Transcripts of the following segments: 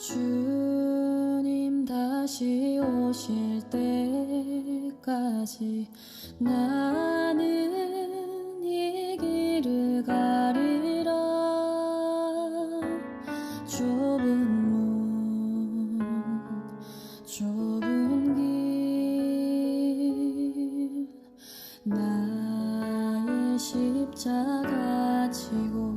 주님 다시 오실 때까지 나는 이 길을 가리라. 좁은 문 좁은 길 나의 십자가 지고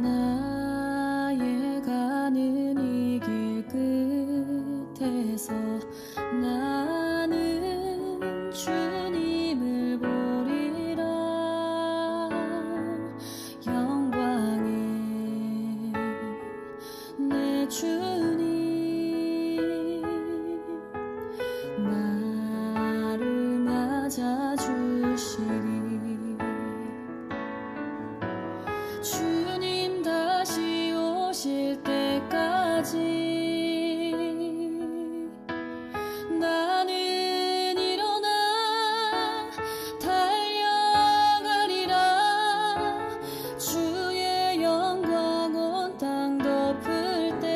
나의 가는 이 길 끝에서 나는 주님을 보리라. 영광의 내 주님 나를 맞아주시리. 주님 다시 오실 때까지 나는 일어나 달려가리라. 주의 영광 온 땅 덮을 때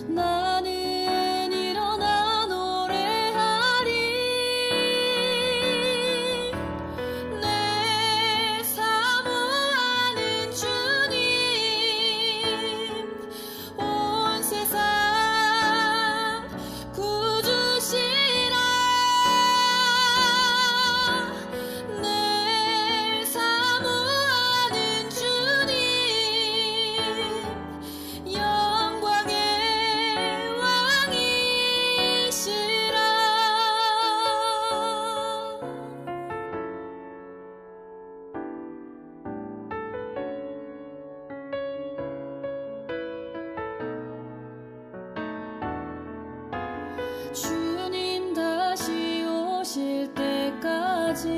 나는 일어나 노래하리. 내 사모하는 주님 온 세상 구주시라. 내 사모하는 주님 영광의 왕이시라. 주님 다시 오실 때까지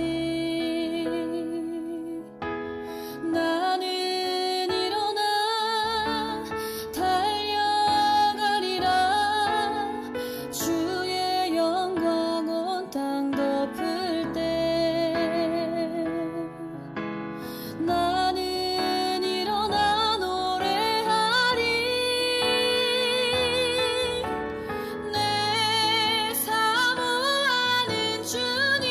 나는 일어나 달려가리라. 주의 영광 온 땅 덮을 때 나는 일어나 노래하리. 내 사모하는 주님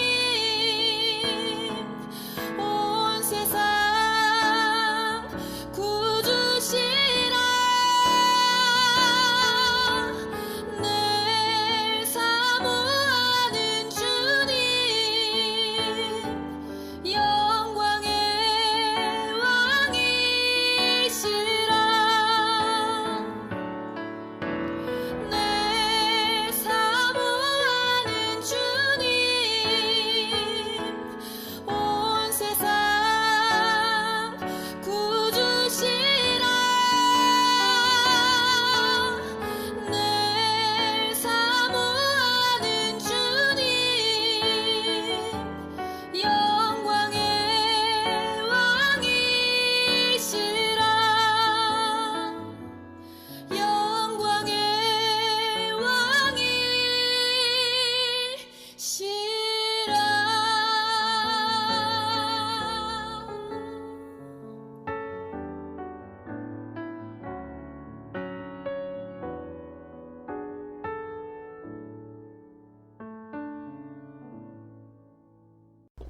온 세상 구주시라. 내 사모하는 주님 영광의 왕이시라. 내 사모하는 주님 온 세상 구주시라. 내 사모하는 주님 영광의 왕이시라. 영광의 왕이시라.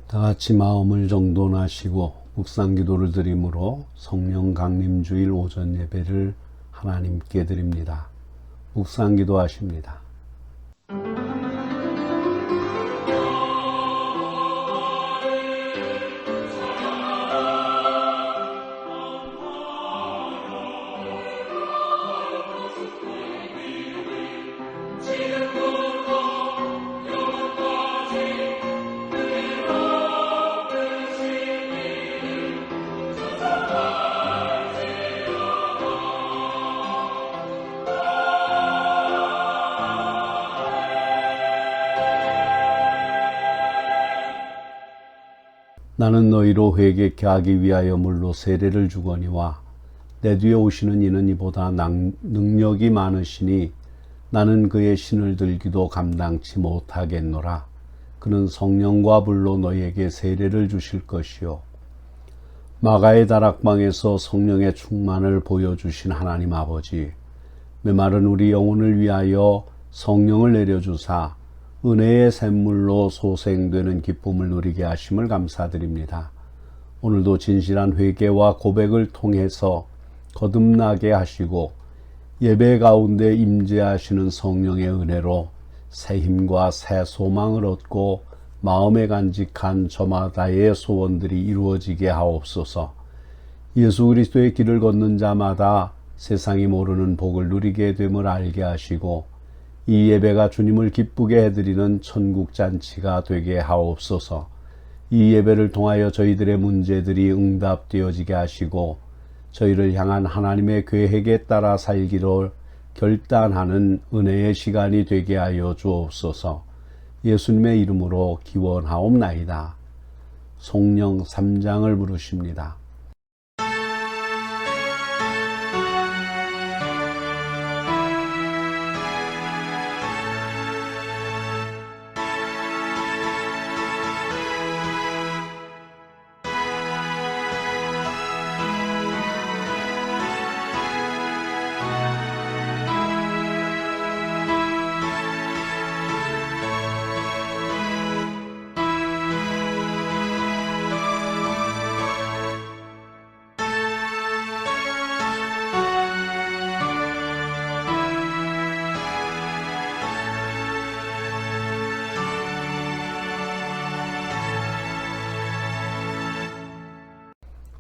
다 같이 마음을 정돈하시고 묵상기도를 드림으로 성령 강림주일 오전 예배를 하나님께 드립니다. 묵상기도 하십니다. 나는 너희로 회개케 하기 위하여 물로 세례를 주거니와 내 뒤에 오시는 이는 이보다 능력이 많으시니 나는 그의 신을 들기도 감당치 못하겠노라. 그는 성령과 불로 너희에게 세례를 주실 것이요 마가의 다락방에서 성령의 충만을 보여주신 하나님 아버지, 메마른 우리 영혼을 위하여 성령을 내려주사 은혜의 샘물로 소생되는 기쁨을 누리게 하심을 감사드립니다. 오늘도 진실한 회개와 고백을 통해서 거듭나게 하시고 예배 가운데 임재하시는 성령의 은혜로 새 힘과 새 소망을 얻고 마음에 간직한 저마다의 소원들이 이루어지게 하옵소서. 예수 그리스도의 길을 걷는 자마다 세상이 모르는 복을 누리게 됨을 알게 하시고 이 예배가 주님을 기쁘게 해드리는 천국 잔치가 되게 하옵소서. 이 예배를 통하여 저희들의 문제들이 응답되어지게 하시고 저희를 향한 하나님의 계획에 따라 살기를 결단하는 은혜의 시간이 되게 하여 주옵소서. 예수님의 이름으로 기원하옵나이다. 송령 3장을 부르십니다.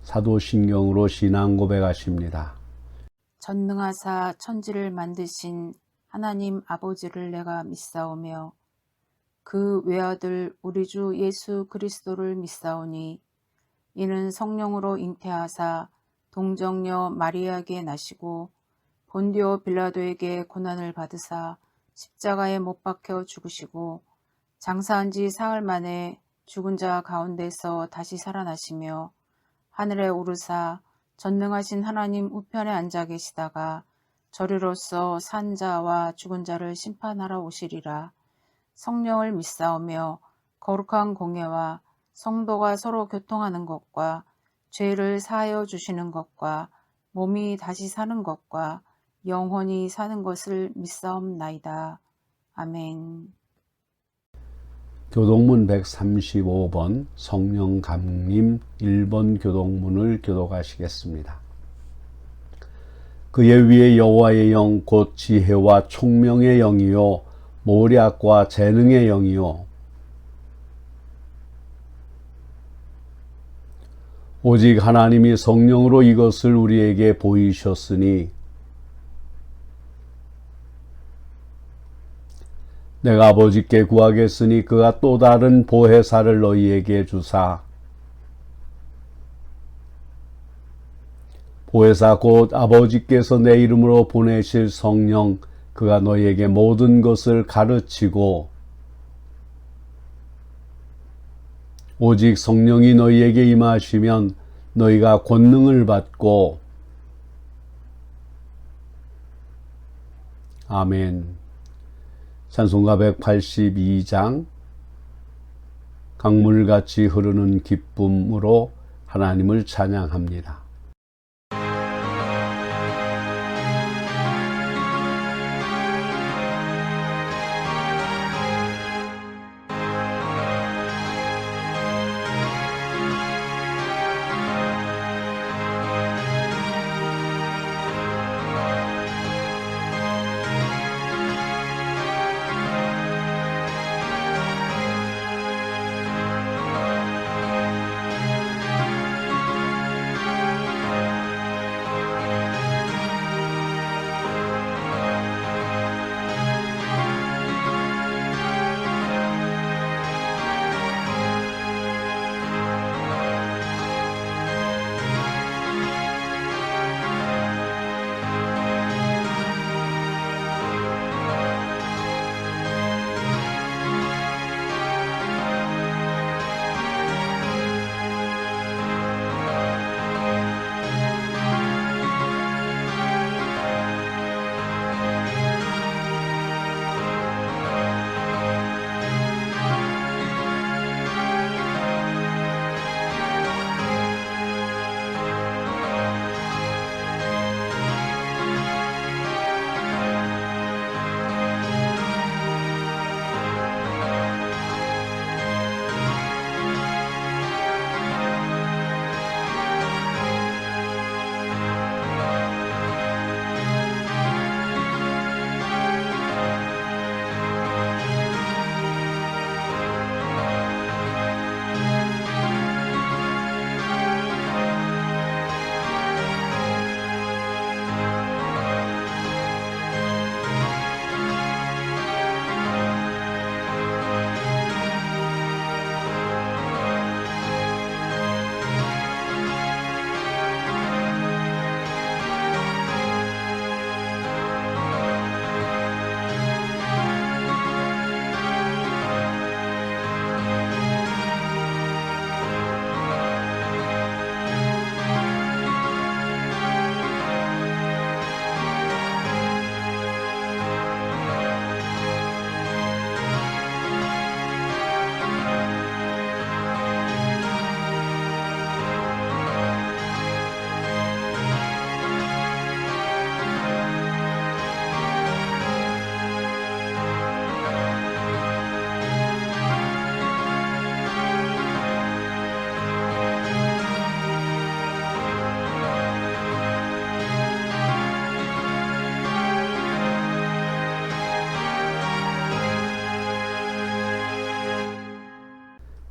사도신경으로 신앙 고백하십니다. 전능하사 천지를 만드신 하나님 아버지를 내가 믿사오며 그 외아들 우리 주 예수 그리스도를 믿사오니 이는 성령으로 잉태하사 동정녀 마리아에게 나시고 본디오 빌라도에게 고난을 받으사 십자가에 못 박혀 죽으시고 장사한 지 사흘 만에 죽은 자 가운데서 다시 살아나시며 하늘에 오르사 전능하신 하나님 우편에 앉아 계시다가 저리로서 산 자와 죽은 자를 심판하러 오시리라. 성령을 믿사오며 거룩한 공예와 성도가 서로 교통하는 것과 죄를 사하여 주시는 것과 몸이 다시 사는 것과 영원히 사는 것을 믿사옵나이다. 아멘. 교동문 135번 성령 강림 1번 교동문을 교독하시겠습니다. 그의 위에 여호와의 영 곧 지혜와 총명의 영이요 모략과 재능의 영이요 오직 하나님이 성령으로 이것을 우리에게 보이셨으니 내가 아버지께 구하겠으니 그가 또 다른 보혜사를 너희에게 주사 보혜사 곧 아버지께서 내 이름으로 보내실 성령 그가 너희에게 모든 것을 가르치고 오직 성령이 너희에게 임하시면 너희가 권능을 받고 아멘. 찬송가 182장 강물같이 흐르는 기쁨으로 하나님을 찬양합니다.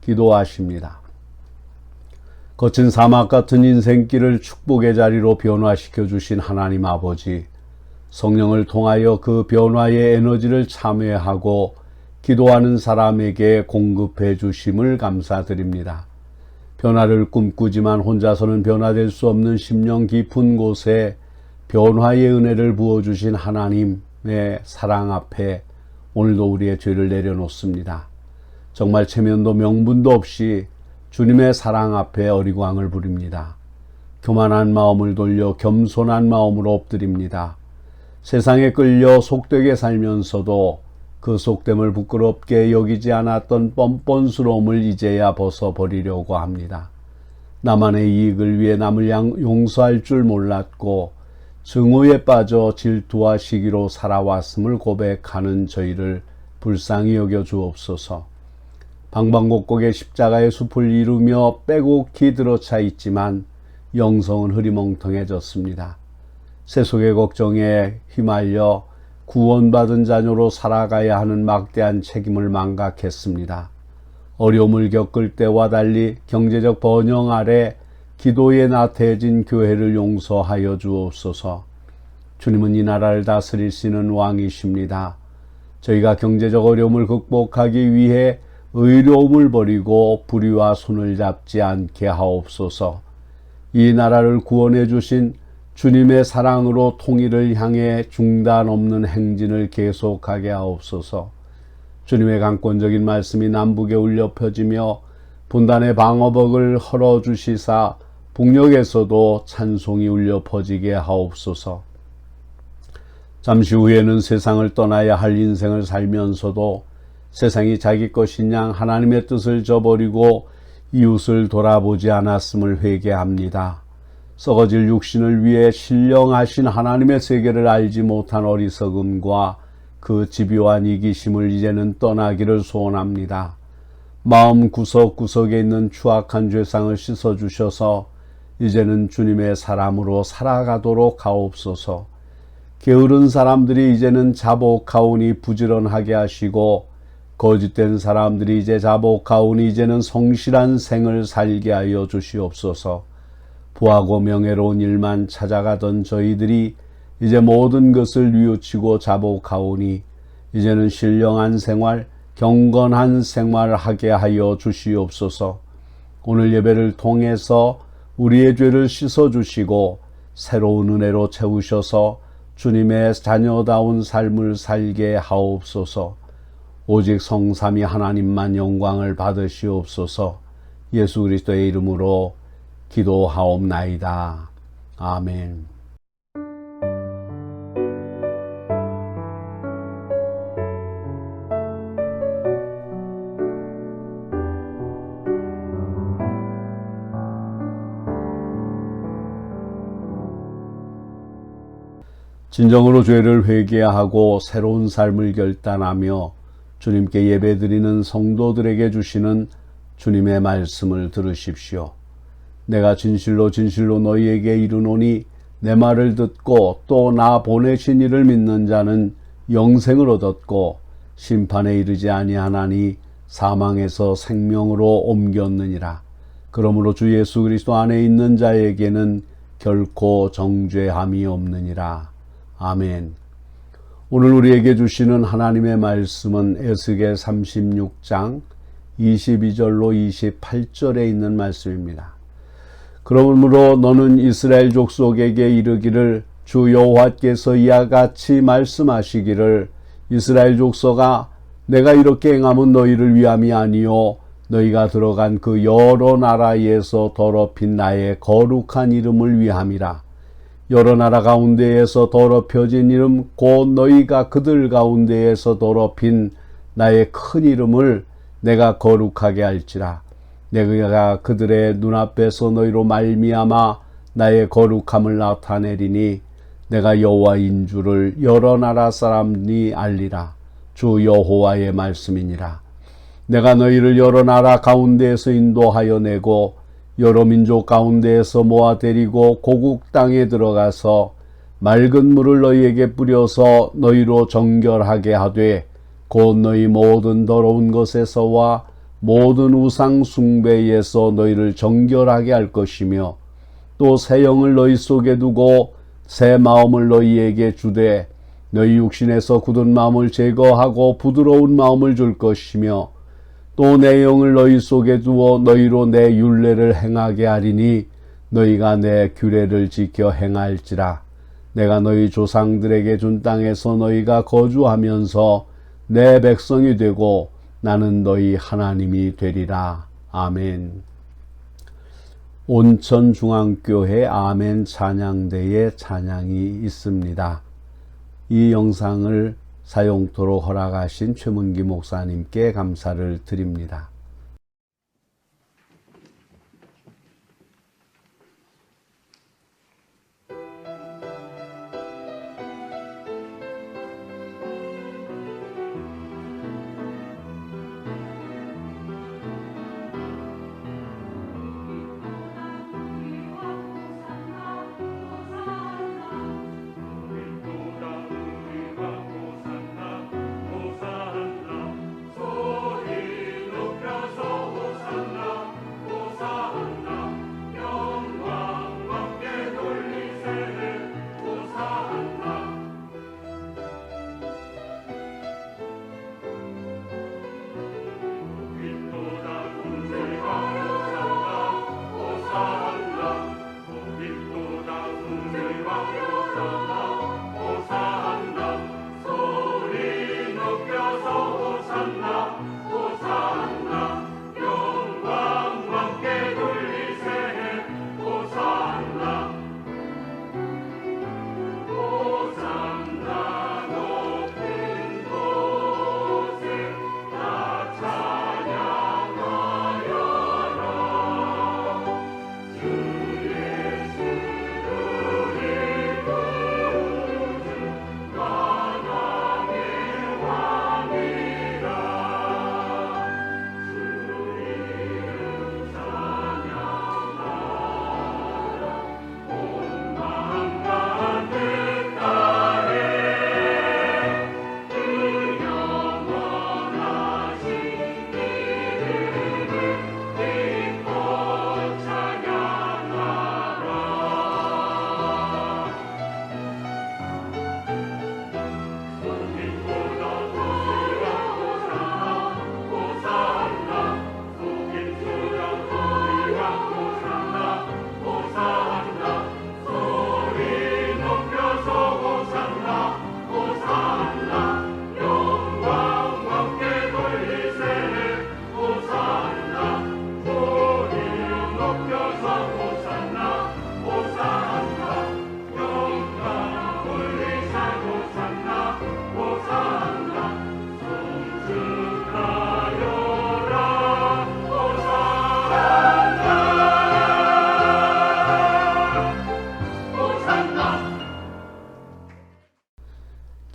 기도하십니다. 거친 사막 같은 인생길을 축복의 자리로 변화시켜 주신 하나님 아버지, 성령을 통하여 그 변화의 에너지를 참여하고 기도하는 사람에게 공급해 주심을 감사드립니다. 변화를 꿈꾸지만 혼자서는 변화될 수 없는 심령 깊은 곳에 변화의 은혜를 부어주신 하나님의 사랑 앞에 오늘도 우리의 죄를 내려놓습니다. 정말 체면도 명분도 없이 주님의 사랑 앞에 어리광을 부립니다. 교만한 마음을 돌려 겸손한 마음으로 엎드립니다. 세상에 끌려 속되게 살면서도 그 속됨을 부끄럽게 여기지 않았던 뻔뻔스러움을 이제야 벗어버리려고 합니다. 나만의 이익을 위해 남을 용서할 줄 몰랐고 증오에 빠져 질투와 시기로 살아왔음을 고백하는 저희를 불쌍히 여겨 주옵소서. 방방곡곡의 십자가의 숲을 이루며 빼곡히 들어차 있지만 영성은 흐리멍텅해졌습니다. 세속의 걱정에 휘말려 구원받은 자녀로 살아가야 하는 막대한 책임을 망각했습니다. 어려움을 겪을 때와 달리 경제적 번영 아래 기도에 나태해진 교회를 용서하여 주옵소서. 주님은 이 나라를 다스리시는 왕이십니다. 저희가 경제적 어려움을 극복하기 위해 의로움을 버리고 불의와 손을 잡지 않게 하옵소서. 이 나라를 구원해 주신 주님의 사랑으로 통일을 향해 중단 없는 행진을 계속하게 하옵소서. 주님의 강권적인 말씀이 남북에 울려 퍼지며 분단의 방어벽을 헐어주시사 북녘에서도 찬송이 울려 퍼지게 하옵소서. 잠시 후에는 세상을 떠나야 할 인생을 살면서도 세상이 자기 것인 양 하나님의 뜻을 저버리고 이웃을 돌아보지 않았음을 회개합니다. 썩어질 육신을 위해 신령하신 하나님의 세계를 알지 못한 어리석음과 그 집요한 이기심을 이제는 떠나기를 소원합니다. 마음 구석구석에 있는 추악한 죄상을 씻어주셔서 이제는 주님의 사람으로 살아가도록 하옵소서. 게으른 사람들이 이제는 자복하오니 부지런하게 하시고 거짓된 사람들이 이제 자복하오니 이제는 성실한 생을 살게 하여 주시옵소서. 부하고 명예로운 일만 찾아가던 저희들이 이제 모든 것을 뉘우치고 자복하오니 이제는 신령한 생활, 경건한 생활을 하게 하여 주시옵소서. 오늘 예배를 통해서 우리의 죄를 씻어주시고 새로운 은혜로 채우셔서 주님의 자녀다운 삶을 살게 하옵소서. 오직 성삼위 하나님만 영광을 받으시옵소서. 예수 그리스도의 이름으로 기도하옵나이다. 아멘. 진정으로 죄를 회개하고 새로운 삶을 결단하며 주님께 예배드리는 성도들에게 주시는 주님의 말씀을 들으십시오. 내가 진실로 진실로 너희에게 이르노니 내 말을 듣고 또 나 보내신 이를 믿는 자는 영생을 얻었고 심판에 이르지 아니하나니 사망에서 생명으로 옮겼느니라. 그러므로 주 예수 그리스도 안에 있는 자에게는 결코 정죄함이 없느니라. 아멘. 오늘 우리에게 주시는 하나님의 말씀은 에스겔 36장 22절로 28절에 있는 말씀입니다. 그러므로 너는 이스라엘 족속에게 이르기를 주 여호와께서 이와 같이 말씀하시기를 이스라엘 족속아 내가 이렇게 행함은 너희를 위함이 아니요 너희가 들어간 그 여러 나라에서 더럽힌 나의 거룩한 이름을 위함이라. 여러 나라 가운데에서 더럽혀진 이름 곧 너희가 그들 가운데에서 더럽힌 나의 큰 이름을 내가 거룩하게 할지라. 내가 그들의 눈앞에서 너희로 말미암아 나의 거룩함을 나타내리니 내가 여호와인 줄을 여러 나라 사람이 알리라. 주 여호와의 말씀이니라. 내가 너희를 여러 나라 가운데에서 인도하여 내고 여러 민족 가운데에서 모아 데리고 고국 땅에 들어가서 맑은 물을 너희에게 뿌려서 너희로 정결하게 하되 곧 너희 모든 더러운 것에서와 모든 우상 숭배에서 너희를 정결하게 할 것이며 또 새 영을 너희 속에 두고 새 마음을 너희에게 주되 너희 육신에서 굳은 마음을 제거하고 부드러운 마음을 줄 것이며 또 내 영을 너희 속에 두어 너희로 내 율례를 행하게 하리니 너희가 내 규례를 지켜 행할지라. 내가 너희 조상들에게 준 땅에서 너희가 거주하면서 내 백성이 되고 나는 너희 하나님이 되리라. 아멘. 온천중앙교회 아멘 찬양대에 찬양이 있습니다. 이 영상을 사용토록 허락하신 최문기 목사님께 감사를 드립니다.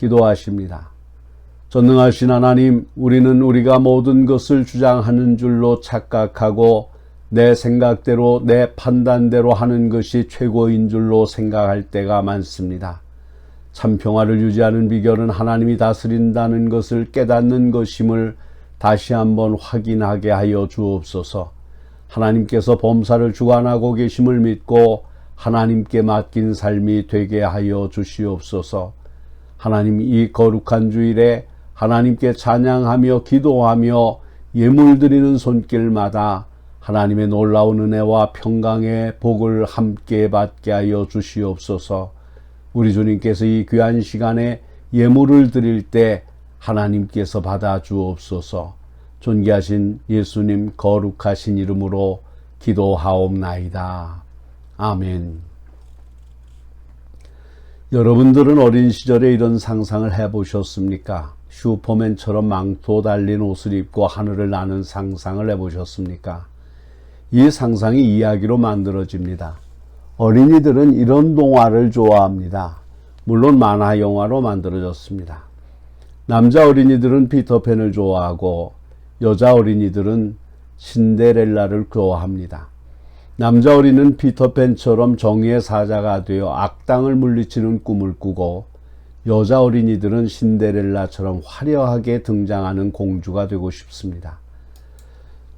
기도하십니다. 전능하신 하나님, 우리는 우리가 모든 것을 주장하는 줄로 착각하고 내 생각대로 내 판단대로 하는 것이 최고인 줄로 생각할 때가 많습니다. 참 평화를 유지하는 비결은 하나님이 다스린다는 것을 깨닫는 것임을 다시 한번 확인하게 하여 주옵소서. 하나님께서 범사를 주관하고 계심을 믿고 하나님께 맡긴 삶이 되게 하여 주시옵소서. 하나님, 이 거룩한 주일에 하나님께 찬양하며 기도하며 예물 드리는 손길마다 하나님의 놀라운 은혜와 평강의 복을 함께 받게 하여 주시옵소서. 우리 주님께서 이 귀한 시간에 예물을 드릴 때 하나님께서 받아 주옵소서. 존귀하신 예수님 거룩하신 이름으로 기도하옵나이다. 아멘. 여러분들은 어린 시절에 이런 상상을 해보셨습니까? 슈퍼맨처럼 망토 달린 옷을 입고 하늘을 나는 상상을 해보셨습니까? 이 상상이 이야기로 만들어집니다. 어린이들은 이런 동화를 좋아합니다. 물론 만화 영화로 만들어졌습니다. 남자 어린이들은 피터팬을 좋아하고 여자 어린이들은 신데렐라를 좋아합니다. 남자 어린이는 피터팬처럼 정의의 사자가 되어 악당을 물리치는 꿈을 꾸고 여자 어린이들은 신데렐라처럼 화려하게 등장하는 공주가 되고 싶습니다.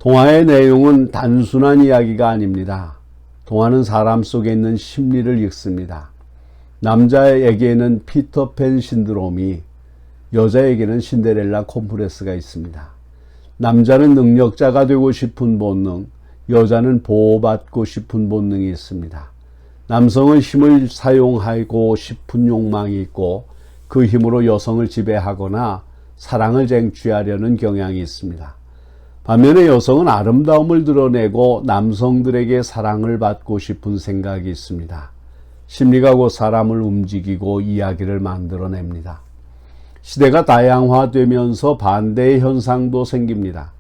동화의 내용은 단순한 이야기가 아닙니다. 동화는 사람 속에 있는 심리를 읽습니다. 남자에게는 피터팬 신드롬이, 여자에게는 신데렐라 콤플렉스가 있습니다. 남자는 능력자가 되고 싶은 본능, 여자는 보호받고 싶은 본능이 있습니다. 남성은 힘을 사용하고 싶은 욕망이 있고 그 힘으로 여성을 지배하거나 사랑을 쟁취하려는 경향이 있습니다. 반면에 여성은 아름다움을 드러내고 남성들에게 사랑을 받고 싶은 생각이 있습니다. 심리가 곧 사람을 움직이고 이야기를 만들어냅니다. 시대가 다양화되면서 반대의 현상도 생깁니다.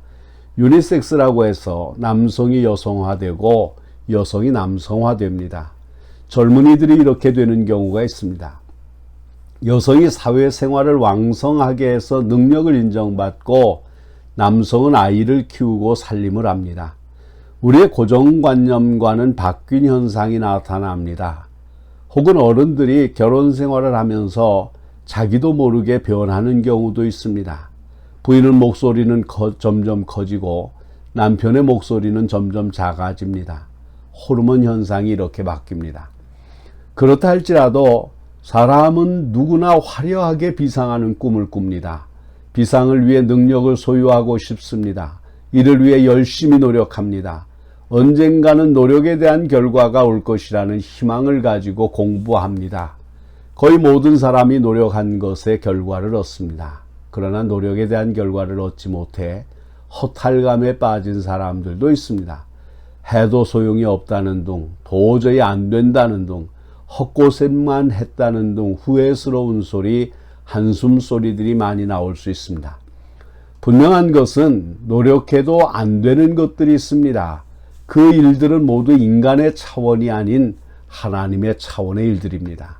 유니섹스라고 해서 남성이 여성화되고 여성이 남성화됩니다. 젊은이들이 이렇게 되는 경우가 있습니다. 여성이 사회생활을 왕성하게 해서 능력을 인정받고 남성은 아이를 키우고 살림을 합니다. 우리의 고정관념과는 바뀐 현상이 나타납니다. 혹은 어른들이 결혼 생활을 하면서 자기도 모르게 변하는 경우도 있습니다. 부인의 목소리는 점점 커지고 남편의 목소리는 점점 작아집니다. 호르몬 현상이 이렇게 바뀝니다. 그렇다 할지라도 사람은 누구나 화려하게 비상하는 꿈을 꿉니다. 비상을 위해 능력을 소유하고 싶습니다. 이를 위해 열심히 노력합니다. 언젠가는 노력에 대한 결과가 올 것이라는 희망을 가지고 공부합니다. 거의 모든 사람이 노력한 것의 결과를 얻습니다. 그러나 노력에 대한 결과를 얻지 못해 허탈감에 빠진 사람들도 있습니다. 해도 소용이 없다는 둥, 도저히 안 된다는 둥, 헛고생만 했다는 등 후회스러운 소리, 한숨 소리들이 많이 나올 수 있습니다. 분명한 것은 노력해도 안 되는 것들이 있습니다. 그 일들은 모두 인간의 차원이 아닌 하나님의 차원의 일들입니다.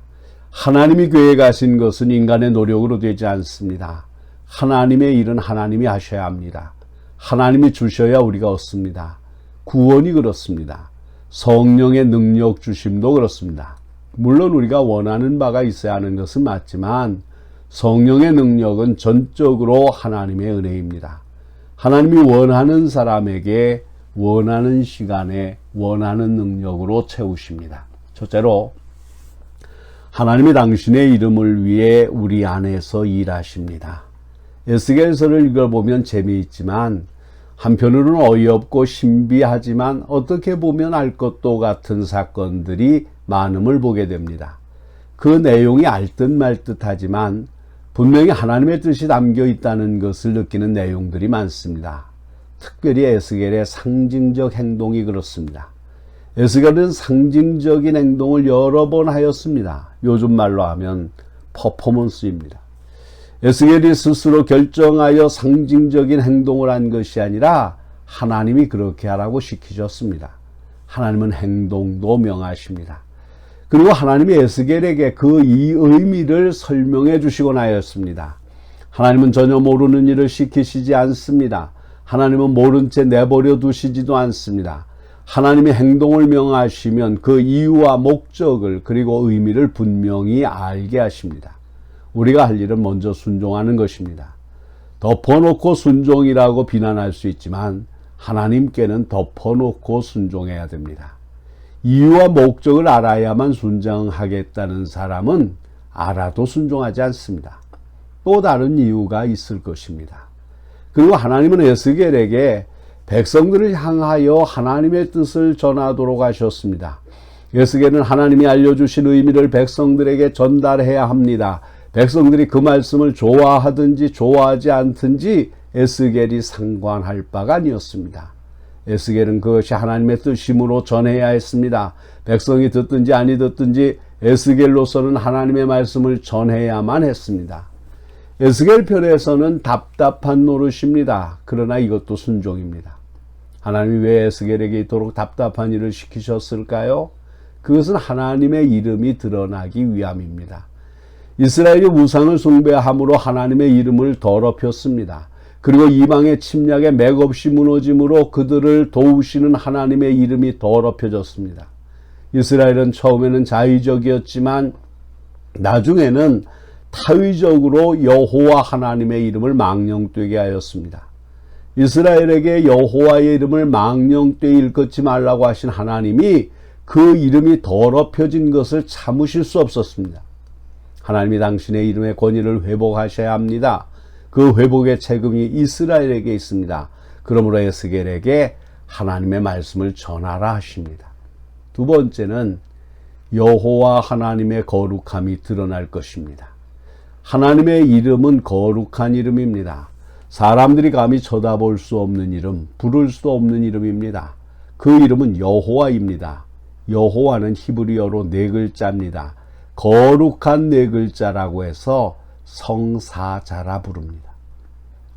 하나님이 계획하신 것은 인간의 노력으로 되지 않습니다. 하나님의 일은 하나님이 하셔야 합니다. 하나님이 주셔야 우리가 얻습니다. 구원이 그렇습니다. 성령의 능력 주심도 그렇습니다. 물론 우리가 원하는 바가 있어야 하는 것은 맞지만 성령의 능력은 전적으로 하나님의 은혜입니다. 하나님이 원하는 사람에게 원하는 시간에 원하는 능력으로 채우십니다. 첫째로 하나님이 당신의 이름을 위해 우리 안에서 일하십니다. 에스겔서를 읽어보면 재미있지만 한편으로는 어이없고 신비하지만 어떻게 보면 알 것도 같은 사건들이 많음을 보게 됩니다. 그 내용이 알듯 말듯 하지만 분명히 하나님의 뜻이 담겨 있다는 것을 느끼는 내용들이 많습니다. 특별히 에스겔의 상징적 행동이 그렇습니다. 에스겔은 상징적인 행동을 여러 번 하였습니다. 요즘 말로 하면 퍼포먼스입니다. 에스겔이 스스로 결정하여 상징적인 행동을 한 것이 아니라 하나님이 그렇게 하라고 시키셨습니다. 하나님은 행동도 명하십니다. 그리고 하나님이 에스겔에게 그 이 의미를 설명해 주시곤 하였습니다. 하나님은 전혀 모르는 일을 시키시지 않습니다. 하나님은 모른 채 내버려 두시지도 않습니다. 하나님이 행동을 명하시면 그 이유와 목적을 그리고 의미를 분명히 알게 하십니다. 우리가 할 일은 먼저 순종하는 것입니다. 덮어놓고 순종이라고 비난할 수 있지만 하나님께는 덮어놓고 순종해야 됩니다. 이유와 목적을 알아야만 순종하겠다는 사람은 알아도 순종하지 않습니다. 또 다른 이유가 있을 것입니다. 그리고 하나님은 에스겔에게 백성들을 향하여 하나님의 뜻을 전하도록 하셨습니다. 에스겔은 하나님이 알려주신 의미를 백성들에게 전달해야 합니다. 백성들이 그 말씀을 좋아하든지 좋아하지 않든지 에스겔이 상관할 바가 아니었습니다. 에스겔은 그것이 하나님의 뜻이므로 전해야 했습니다. 백성이 듣든지 아니 듣든지 에스겔로서는 하나님의 말씀을 전해야만 했습니다. 에스겔 편에서는 답답한 노릇입니다. 그러나 이것도 순종입니다. 하나님이 왜 에스겔에게 이토록 답답한 일을 시키셨을까요? 그것은 하나님의 이름이 드러나기 위함입니다. 이스라엘이 우상을 숭배함으로 하나님의 이름을 더럽혔습니다. 그리고 이방의 침략에 맥없이 무너짐으로 그들을 도우시는 하나님의 이름이 더럽혀졌습니다. 이스라엘은 처음에는 자의적이었지만 나중에는 타의적으로 여호와 하나님의 이름을 망령되게 하였습니다. 이스라엘에게 여호와의 이름을 망령되이 일컫지 말라고 하신 하나님이 그 이름이 더럽혀진 것을 참으실 수 없었습니다. 하나님이 당신의 이름의 권위를 회복하셔야 합니다. 그 회복의 책임이 이스라엘에게 있습니다. 그러므로 에스겔에게 하나님의 말씀을 전하라 하십니다. 두 번째는 여호와 하나님의 거룩함이 드러날 것입니다. 하나님의 이름은 거룩한 이름입니다. 사람들이 감히 쳐다볼 수 없는 이름, 부를 수 없는 이름입니다. 그 이름은 여호와입니다. 여호와는 히브리어로 네 글자입니다. 거룩한 네 글자라고 해서 성사자라 부릅니다.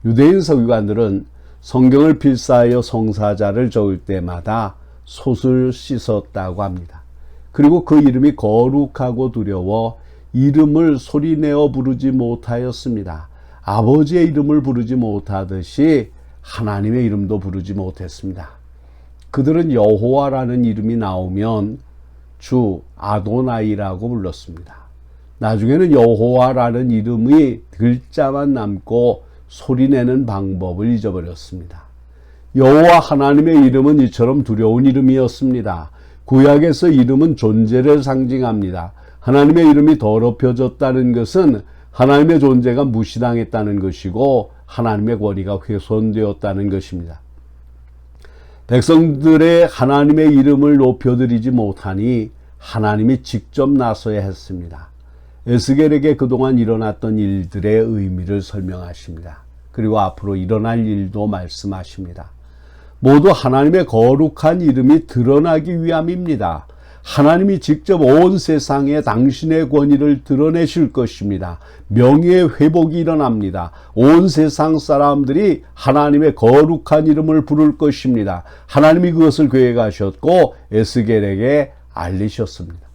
유대인 서기관들은 성경을 필사하여 성사자를 적을 때마다 솥을 씻었다고 합니다. 그리고 그 이름이 거룩하고 두려워 이름을 소리내어 부르지 못하였습니다. 아버지의 이름을 부르지 못하듯이 하나님의 이름도 부르지 못했습니다. 그들은 여호와라는 이름이 나오면 주 아도나이라고 불렀습니다. 나중에는 여호와라는 이름이 글자만 남고 소리내는 방법을 잊어버렸습니다. 여호와 하나님의 이름은 이처럼 두려운 이름이었습니다. 구약에서 이름은 존재를 상징합니다. 하나님의 이름이 더럽혀졌다는 것은 하나님의 존재가 무시당했다는 것이고 하나님의 권위가 훼손되었다는 것입니다. 백성들의 하나님의 이름을 높여드리지 못하니 하나님이 직접 나서야 했습니다. 에스겔에게 그동안 일어났던 일들의 의미를 설명하십니다. 그리고 앞으로 일어날 일도 말씀하십니다. 모두 하나님의 거룩한 이름이 드러나기 위함입니다. 하나님이 직접 온 세상에 당신의 권위를 드러내실 것입니다. 명예의 회복이 일어납니다. 온 세상 사람들이 하나님의 거룩한 이름을 부를 것입니다. 하나님이 그것을 계획하셨고 에스겔에게 알리셨습니다.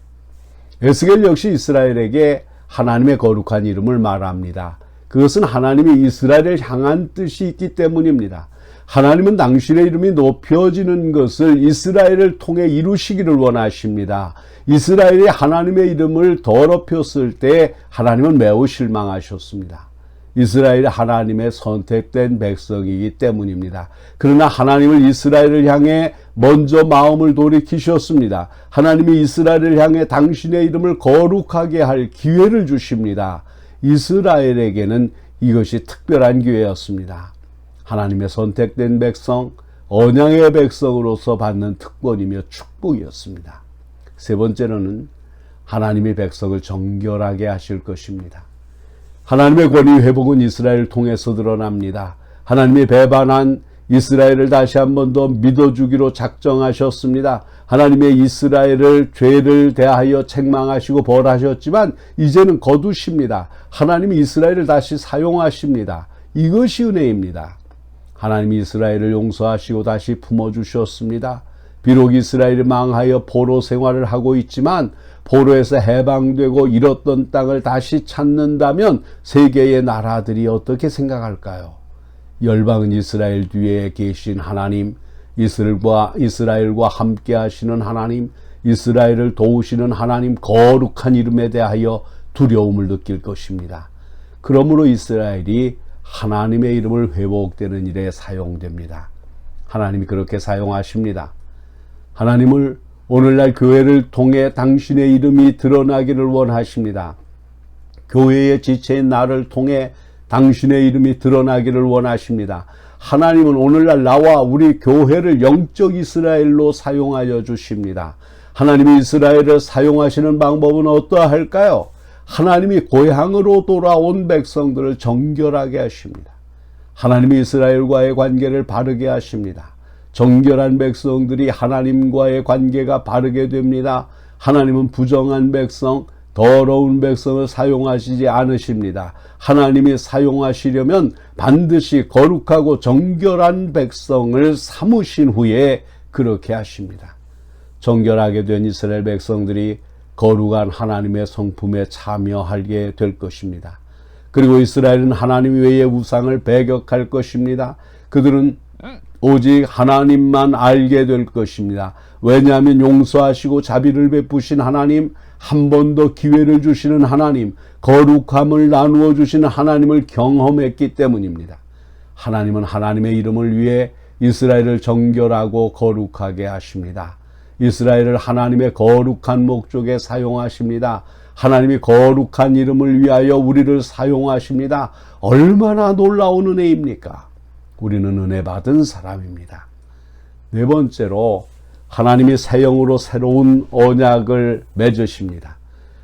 에스겔 역시 이스라엘에게 하나님의 거룩한 이름을 말합니다. 그것은 하나님이 이스라엘을 향한 뜻이 있기 때문입니다. 하나님은 당신의 이름이 높여지는 것을 이스라엘을 통해 이루시기를 원하십니다. 이스라엘이 하나님의 이름을 더럽혔을 때 하나님은 매우 실망하셨습니다. 이스라엘이 하나님의 선택된 백성이기 때문입니다. 그러나 하나님은 이스라엘을 향해 먼저 마음을 돌이키셨습니다. 하나님이 이스라엘을 향해 당신의 이름을 거룩하게 할 기회를 주십니다. 이스라엘에게는 이것이 특별한 기회였습니다. 하나님의 선택된 백성, 언약의 백성으로서 받는 특권이며 축복이었습니다. 세 번째로는 하나님이 백성을 정결하게 하실 것입니다. 하나님의 권위 회복은 이스라엘을 통해서 드러납니다. 하나님이 배반한 이스라엘을 다시 한 번 더 믿어주기로 작정하셨습니다. 하나님의 이스라엘을 죄를 대하여 책망하시고 벌하셨지만 이제는 거두십니다. 하나님이 이스라엘을 다시 사용하십니다. 이것이 은혜입니다. 하나님이 이스라엘을 용서하시고 다시 품어주셨습니다. 비록 이스라엘이 망하여 포로 생활을 하고 있지만 포로에서 해방되고 잃었던 땅을 다시 찾는다면 세계의 나라들이 어떻게 생각할까요? 열방은 이스라엘 뒤에 계신 하나님, 이스라엘과 함께 하시는 하나님, 이스라엘을 도우시는 하나님 거룩한 이름에 대하여 두려움을 느낄 것입니다. 그러므로 이스라엘이 하나님의 이름을 회복되는 일에 사용됩니다. 하나님이 그렇게 사용하십니다. 하나님을 오늘날 교회를 통해 당신의 이름이 드러나기를 원하십니다. 교회의 지체인 나를 통해 당신의 이름이 드러나기를 원하십니다. 하나님은 오늘날 나와 우리 교회를 영적 이스라엘로 사용하여 주십니다. 하나님이 이스라엘을 사용하시는 방법은 어떠할까요? 하나님이 고향으로 돌아온 백성들을 정결하게 하십니다. 하나님이 이스라엘과의 관계를 바르게 하십니다. 정결한 백성들이 하나님과의 관계가 바르게 됩니다. 하나님은 부정한 백성, 더러운 백성을 사용하시지 않으십니다. 하나님이 사용하시려면 반드시 거룩하고 정결한 백성을 삼으신 후에 그렇게 하십니다. 정결하게 된 이스라엘 백성들이 거룩한 하나님의 성품에 참여하게 될 것입니다. 그리고 이스라엘은 하나님 외의 우상을 배격할 것입니다. 그들은 오직 하나님만 알게 될 것입니다. 왜냐하면 용서하시고 자비를 베푸신 하나님, 한 번 더 기회를 주시는 하나님, 거룩함을 나누어 주시는 하나님을 경험했기 때문입니다. 하나님은 하나님의 이름을 위해 이스라엘을 정결하고 거룩하게 하십니다. 이스라엘을 하나님의 거룩한 목적에 사용하십니다. 하나님이 거룩한 이름을 위하여 우리를 사용하십니다. 얼마나 놀라운 은혜입니까? 우리는 은혜 받은 사람입니다. 네 번째로 하나님이 새 영으로 새로운 언약을 맺으십니다.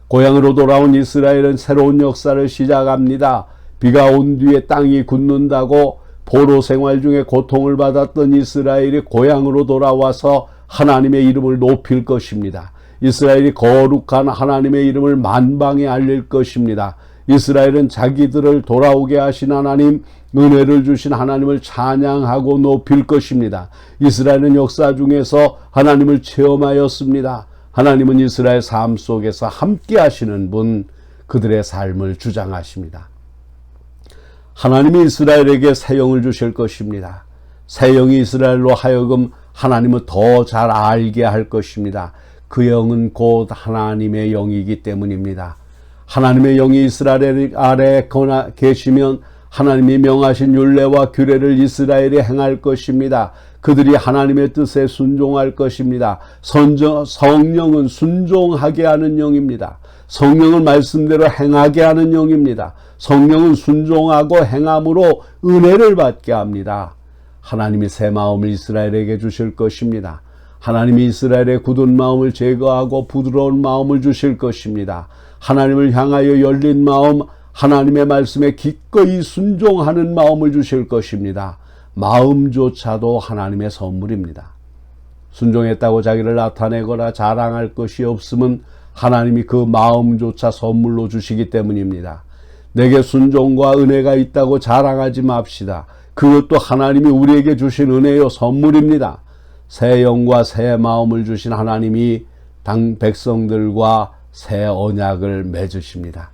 고향으로 돌아온 이스라엘은 새로운 역사를 시작합니다. 비가 온 뒤에 땅이 굳는다고 포로 생활 중에 고통을 받았던 이스라엘이 고향으로 돌아와서 하나님의 이름을 높일 것입니다. 이스라엘이 거룩한 하나님의 이름을 만방에 알릴 것입니다. 이스라엘은 자기들을 돌아오게 하신 하나님, 은혜를 주신 하나님을 찬양하고 높일 것입니다. 이스라엘은 역사 중에서 하나님을 체험하였습니다. 하나님은 이스라엘 삶 속에서 함께 하시는 분, 그들의 삶을 주장하십니다. 하나님이 이스라엘에게 새 영을 주실 것입니다. 새 영이 이스라엘로 하여금 하나님을 더 잘 알게 할 것입니다. 그 영은 곧 하나님의 영이기 때문입니다. 하나님의 영이 이스라엘 아래에 계시면 하나님이 명하신 율례와 규례를 이스라엘이 행할 것입니다. 그들이 하나님의 뜻에 순종할 것입니다. 성령은 순종하게 하는 영입니다. 성령은 말씀대로 행하게 하는 영입니다. 성령은 순종하고 행함으로 은혜를 받게 합니다. 하나님이 새 마음을 이스라엘에게 주실 것입니다. 하나님이 이스라엘의 굳은 마음을 제거하고 부드러운 마음을 주실 것입니다. 하나님을 향하여 열린 마음, 하나님의 말씀에 기꺼이 순종하는 마음을 주실 것입니다. 마음조차도 하나님의 선물입니다. 순종했다고 자기를 나타내거나 자랑할 것이 없음은 하나님이 그 마음조차 선물로 주시기 때문입니다. 내게 순종과 은혜가 있다고 자랑하지 맙시다. 그것도 하나님이 우리에게 주신 은혜요 선물입니다. 새 영과 새 마음을 주신 하나님이 당 백성들과 새 언약을 맺으십니다.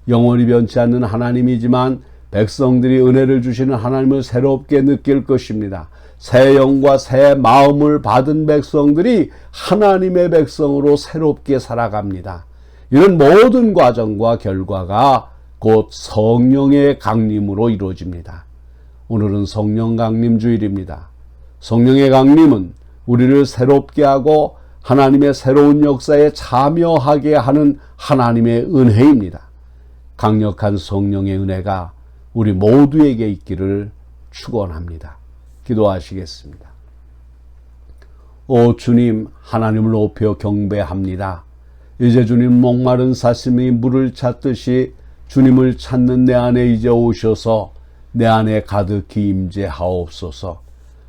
영원히 변치 않는 하나님이지만 백성들이 은혜를 주시는 하나님을 새롭게 느낄 것입니다. 새 영과 새 마음을 받은 백성들이 하나님의 백성으로 새롭게 살아갑니다. 이런 모든 과정과 결과가 곧 성령의 강림으로 이루어집니다. 오늘은 성령 강림 주일입니다. 성령의 강림은 우리를 새롭게 하고 하나님의 새로운 역사에 참여하게 하는 하나님의 은혜입니다. 강력한 성령의 은혜가 우리 모두에게 있기를 축원합니다. 기도하시겠습니다. 오 주님, 하나님을 높여 경배합니다. 이제 주님 목마른 사슴이 물을 찾듯이 주님을 찾는 내 안에 이제 오셔서 내 안에 가득히 임재하옵소서.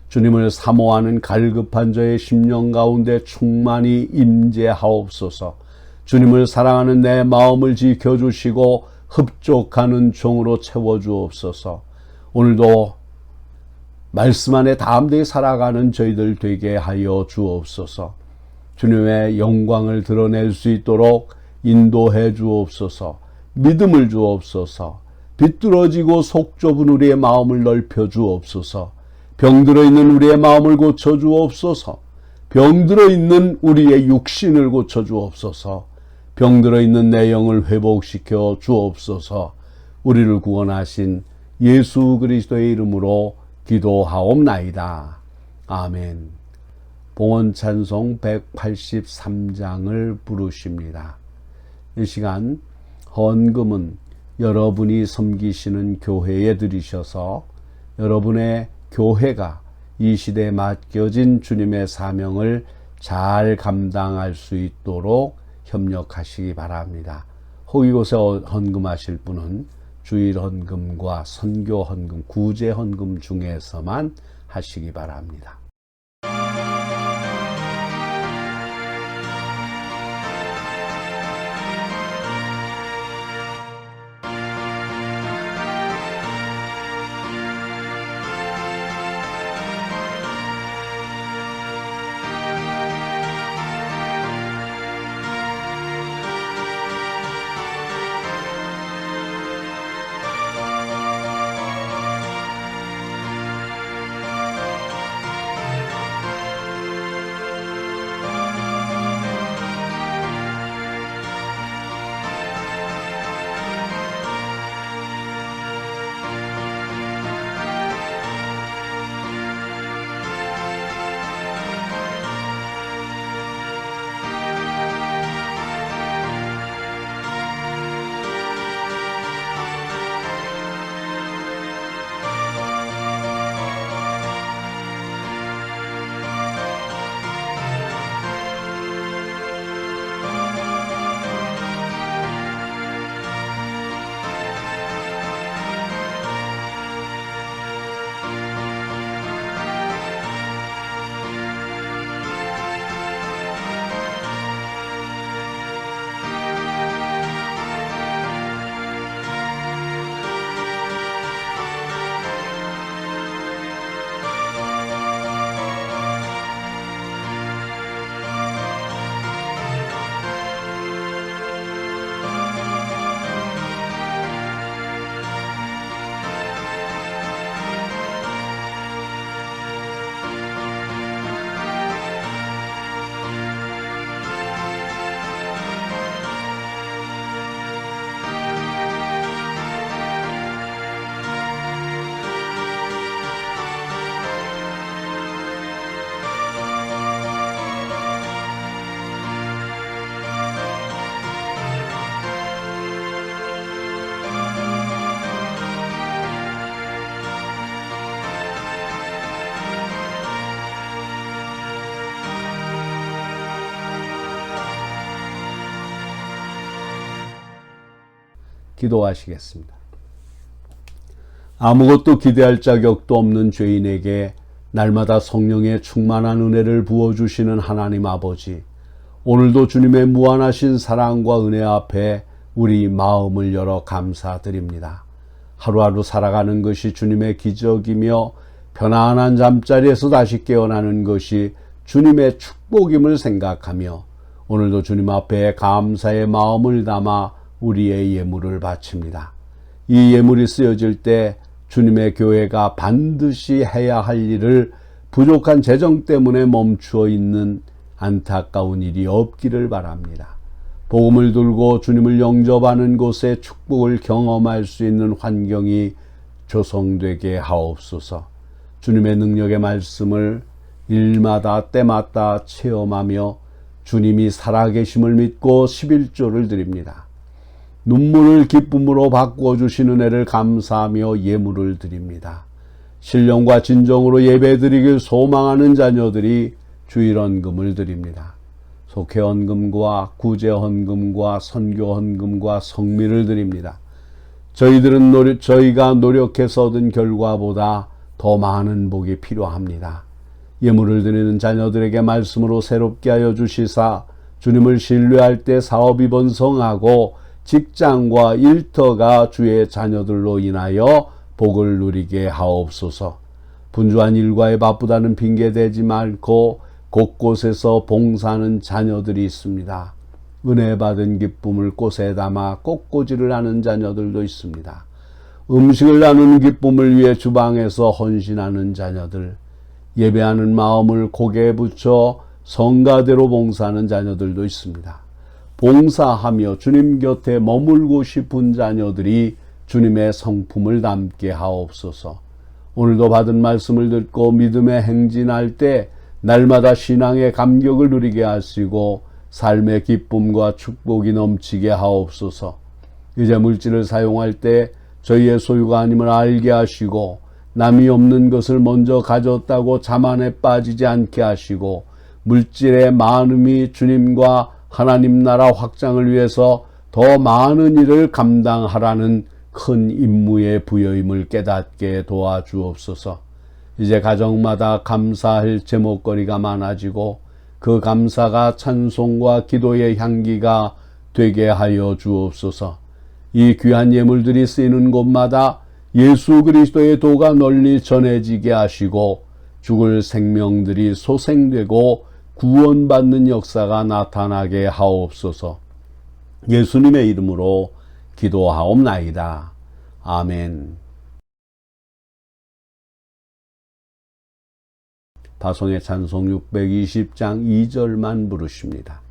주님을 사모하는 갈급한 저의 심령 가운데 충만히 임재하옵소서. 주님을 사랑하는 내 마음을 지켜주시고 흡족하는 종으로 채워주옵소서. 오늘도 말씀 안에 담대히 살아가는 저희들 되게 하여 주옵소서. 주님의 영광을 드러낼 수 있도록 인도해 주옵소서. 믿음을 주옵소서. 비뚤어지고 속 좁은 우리의 마음을 넓혀 주옵소서. 병들어 있는 우리의 마음을 고쳐 주옵소서. 병들어 있는 우리의 육신을 고쳐 주옵소서. 병들어 있는 내 영을 회복시켜 주옵소서. 우리를 구원하신 예수 그리스도의 이름으로 기도하옵나이다. 아멘. 봉헌 찬송 183장을 부르십니다. 이 시간 헌금은 여러분이 섬기시는 교회에 드리셔서 여러분의 교회가 이 시대에 맡겨진 주님의 사명을 잘 감당할 수 있도록 협력하시기 바랍니다. 혹 이곳에 헌금하실 분은 주일 헌금과 선교 헌금, 구제 헌금 중에서만 하시기 바랍니다. 기도하시겠습니다. 아무것도 기대할 자격도 없는 죄인에게 날마다 성령의 충만한 은혜를 부어주시는 하나님 아버지, 오늘도 주님의 무한하신 사랑과 은혜 앞에 우리 마음을 열어 감사드립니다. 하루하루 살아가는 것이 주님의 기적이며 편안한 잠자리에서 다시 깨어나는 것이 주님의 축복임을 생각하며 오늘도 주님 앞에 감사의 마음을 담아 우리의 예물을 바칩니다. 이 예물이 쓰여질 때 주님의 교회가 반드시 해야 할 일을 부족한 재정 때문에 멈추어 있는 안타까운 일이 없기를 바랍니다. 복음을 들고 주님을 영접하는 곳에 축복을 경험할 수 있는 환경이 조성되게 하옵소서. 주님의 능력의 말씀을 일마다 때마다 체험하며 주님이 살아계심을 믿고 11조를 드립니다. 눈물을 기쁨으로 바꿔주신 은혜를 감사하며 예물을 드립니다. 신령과 진정으로 예배드리길 소망하는 자녀들이 주일헌금을 드립니다. 속회헌금과 구제헌금과 선교헌금과 성미를 드립니다. 저희가 노력해서 얻은 결과보다 더 많은 복이 필요합니다. 예물을 드리는 자녀들에게 말씀으로 새롭게 하여 주시사 주님을 신뢰할 때 사업이 번성하고 직장과 일터가 주의 자녀들로 인하여 복을 누리게 하옵소서. 분주한 일과에 바쁘다는 핑계 대지 말고 곳곳에서 봉사하는 자녀들이 있습니다. 은혜 받은 기쁨을 꽃에 담아 꽃꽂이를 하는 자녀들도 있습니다. 음식을 나누는 기쁨을 위해 주방에서 헌신하는 자녀들, 예배하는 마음을 고개에 붙여 성가대로 봉사하는 자녀들도 있습니다. 봉사하며 주님 곁에 머물고 싶은 자녀들이 주님의 성품을 담게 하옵소서. 오늘도 받은 말씀을 듣고 믿음에 행진할 때 날마다 신앙의 감격을 누리게 하시고 삶의 기쁨과 축복이 넘치게 하옵소서. 이제 물질을 사용할 때 저희의 소유가 아님을 알게 하시고 남이 없는 것을 먼저 가졌다고 자만에 빠지지 않게 하시고 물질의 많음이 주님과 하나님 나라 확장을 위해서 더 많은 일을 감당하라는 큰 임무의 부여임을 깨닫게 도와주옵소서. 이제 가정마다 감사할 제목거리가 많아지고 그 감사가 찬송과 기도의 향기가 되게 하여 주옵소서. 이 귀한 예물들이 쓰이는 곳마다 예수 그리스도의 도가 널리 전해지게 하시고 죽을 생명들이 소생되고 구원받는 역사가 나타나게 하옵소서. 예수님의 이름으로 기도하옵나이다. 아멘. 바송의 찬송 620장 2절만 부르십니다.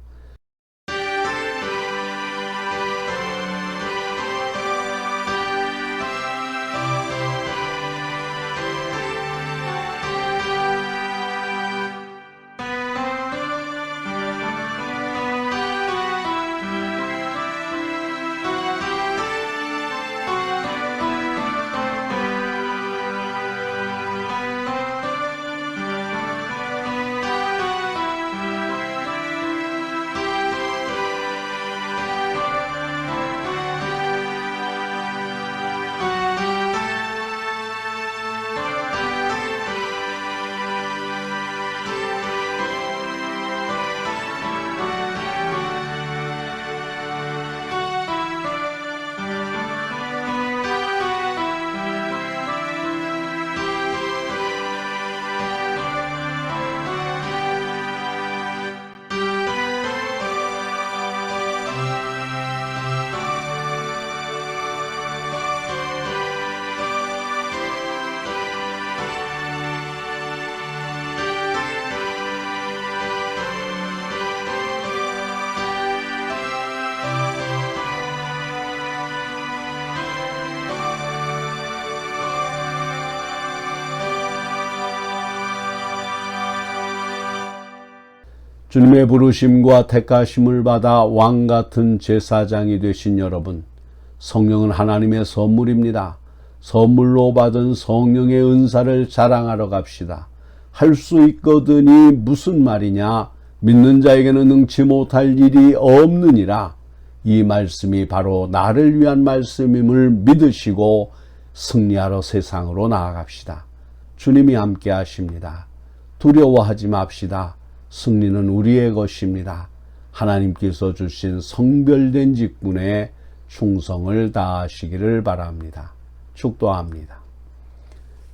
주님의 부르심과 택하심을 받아 왕같은 제사장이 되신 여러분, 성령은 하나님의 선물입니다. 선물로 받은 성령의 은사를 자랑하러 갑시다. 할 수 있거든이 무슨 말이냐? 믿는 자에게는 능치 못할 일이 없느니라. 이 말씀이 바로 나를 위한 말씀임을 믿으시고 승리하러 세상으로 나아갑시다. 주님이 함께 하십니다. 두려워하지 맙시다. 승리는 우리의 것입니다. 하나님께서 주신 성별된 직분에 충성을 다하시기를 바랍니다. 축도합니다.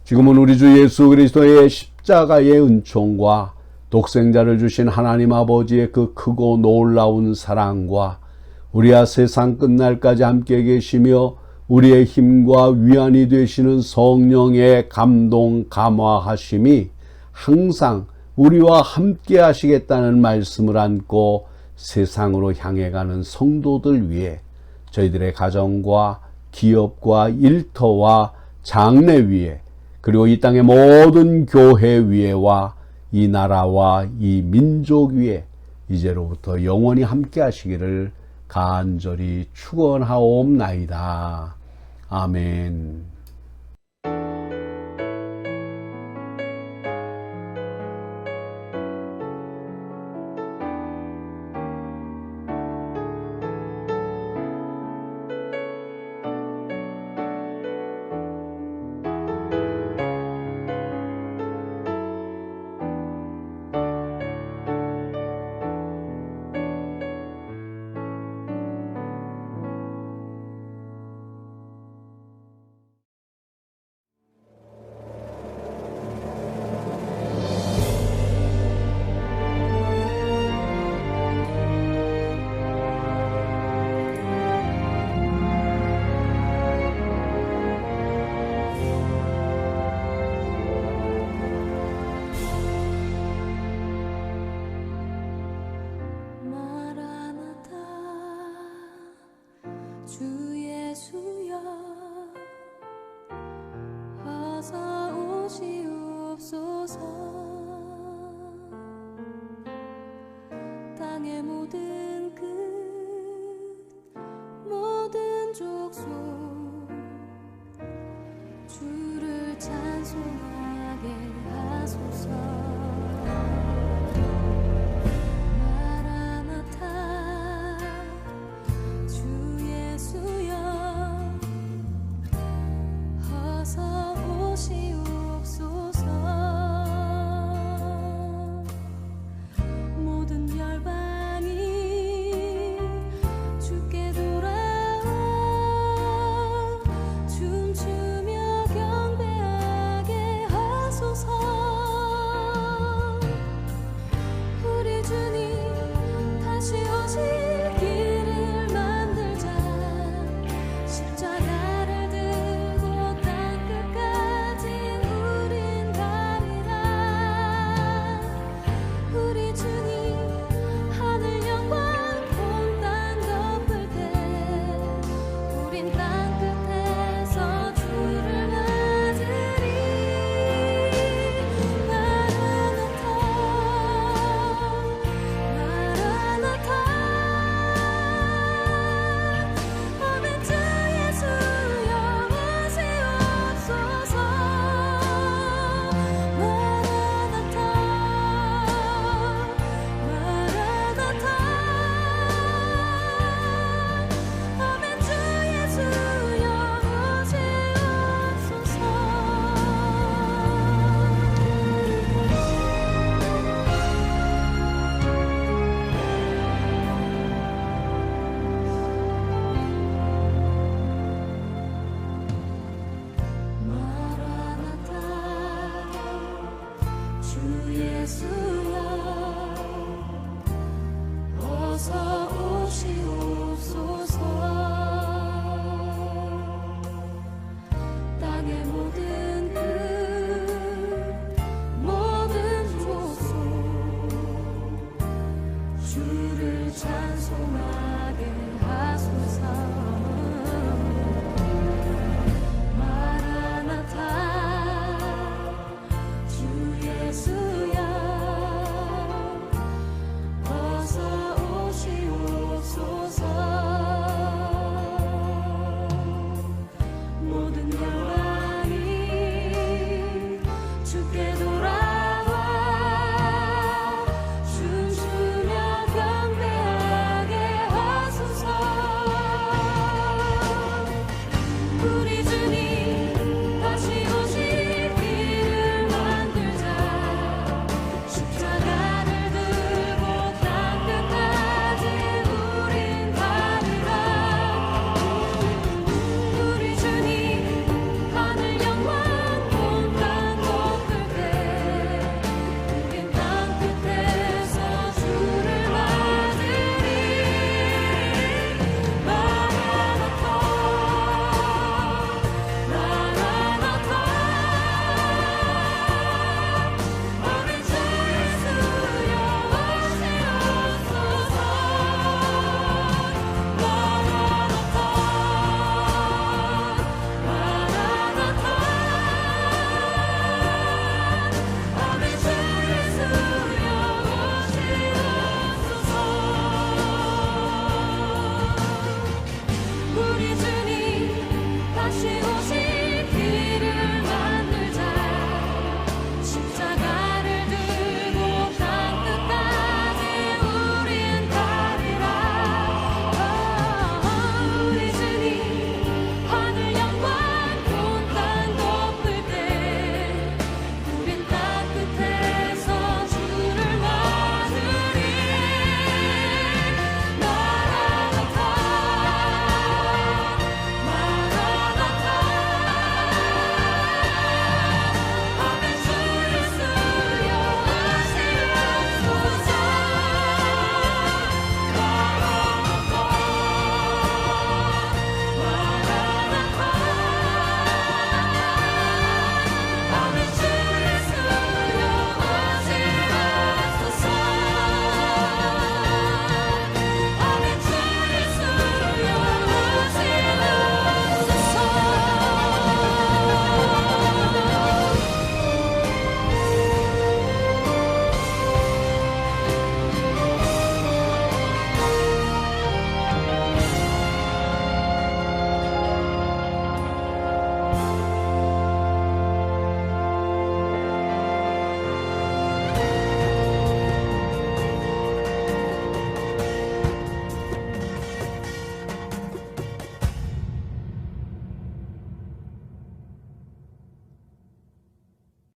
지금은 우리 주 예수 그리스도의 십자가의 은총과 독생자를 주신 하나님 아버지의 그 크고 놀라운 사랑과 우리와 세상 끝날까지 함께 계시며 우리의 힘과 위안이 되시는 성령의 감동 감화하심이 항상 우리와 함께 하시겠다는 말씀을 안고 세상으로 향해 가는 성도들 위해 저희들의 가정과 기업과 일터와 장래 위에 그리고 이 땅의 모든 교회 위에와 이 나라와 이 민족 위에 이제로부터 영원히 함께 하시기를 간절히 축원하옵나이다. 아멘. 마라나타 주 예수여 어서 오시옵소서. 땅의 모든 끝 모든 족속 주를 찬송하게 하소서.